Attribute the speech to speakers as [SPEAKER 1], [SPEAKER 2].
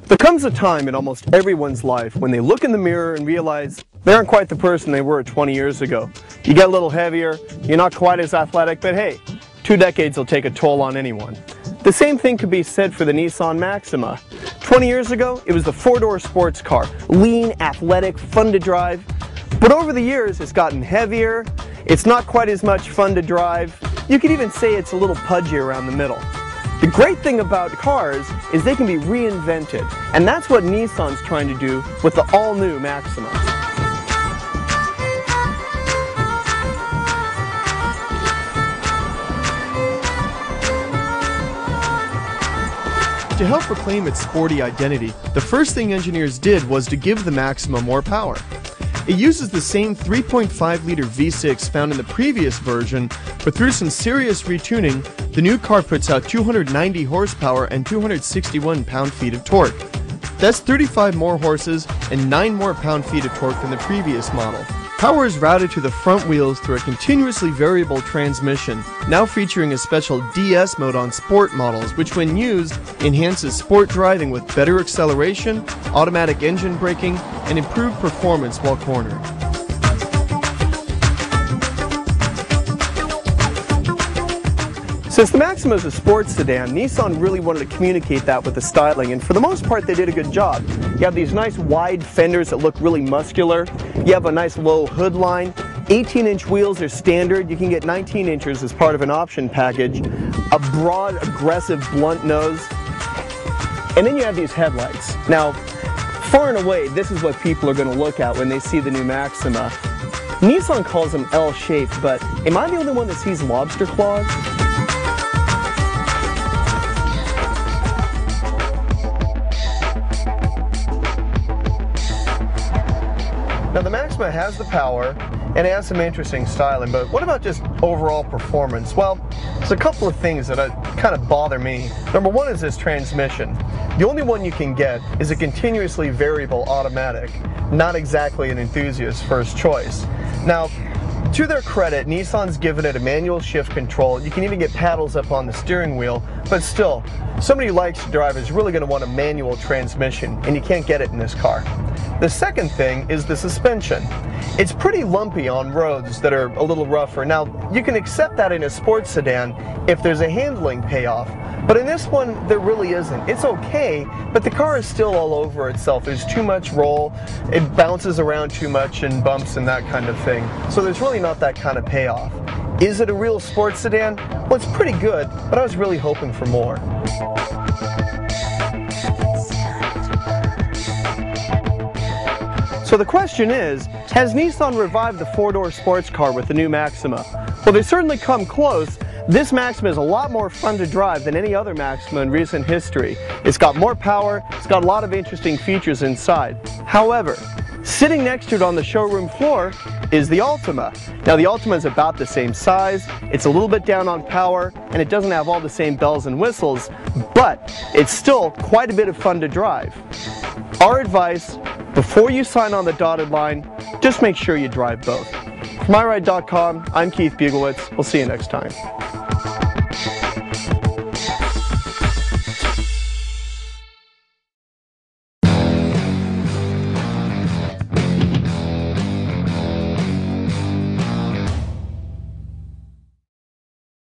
[SPEAKER 1] There comes a time in almost everyone's life when they look in the mirror and realize they aren't quite the person they were 20 years ago. You get a little heavier, you're not quite as athletic, but hey, 2 decades will take a toll on anyone. The same thing could be said for the Nissan Maxima. 20 years ago, it was the 4-door sports car, lean, athletic, fun to drive. But over the years, it's gotten heavier, it's not quite as much fun to drive. You could even say it's a little pudgy around the middle. The great thing about cars is they can be reinvented, and that's what Nissan's trying to do with the all-new Maxima.
[SPEAKER 2] To help proclaim its sporty identity, the first thing engineers did was to give the Maxima more power. It uses the same 3.5-liter V6 found in the previous version, but through some serious retuning, the new car puts out 290 horsepower and 261 pound-feet of torque. That's 35 more horses and 9 more pound-feet of torque than the previous model. Power is routed to the front wheels through a continuously variable transmission, now featuring a special DS mode on sport models, which when used, enhances sport driving with better acceleration, automatic engine braking, and improved performance while cornered.
[SPEAKER 1] Since the Maxima is a sports sedan, Nissan really wanted to communicate that with the styling, and for the most part they did a good job. You have these nice wide fenders that look really muscular, you have a nice low hood line, 18-inch wheels are standard, you can get 19 inches as part of an option package, a broad, aggressive, blunt nose, and then you have these headlights. Now, far and away, this is what people are going to look at when they see the new Maxima. Nissan calls them L-shaped, but am I the only one that sees lobster claws? Now the Maxima has the power and it has some interesting styling, but what about just overall performance? Well, there's a couple of things that kind of bother me. Number one is this transmission. The only one you can get is a continuously variable automatic, not exactly an enthusiast's first choice. Now, to their credit, Nissan's given it a manual shift control. You can even get paddles up on the steering wheel, but still, somebody who likes to drive is really going to want a manual transmission, and you can't get it in this car. The second thing is the suspension. It's pretty lumpy on roads that are a little rougher. Now, you can accept that in a sports sedan if there's a handling payoff, but in this one, there really isn't. It's okay, but the car is still all over itself. There's too much roll, it bounces around too much and bumps and that kind of thing. So there's really not that kind of payoff. Is it a real sports sedan? Well, it's pretty good, but I was really hoping for more. So the question is, has Nissan revived the 4-door sports car with the new Maxima? Well, they certainly come close. This Maxima is a lot more fun to drive than any other Maxima in recent history. It's got more power, it's got a lot of interesting features inside. However, sitting next to it on the showroom floor is the Altima. Now the Altima is about the same size, it's a little bit down on power, and it doesn't have all the same bells and whistles, but it's still quite a bit of fun to drive. Our advice, before you sign on the dotted line, just make sure you drive both. For MyRide.com, I'm Keith Buglewitz. We'll see you next time.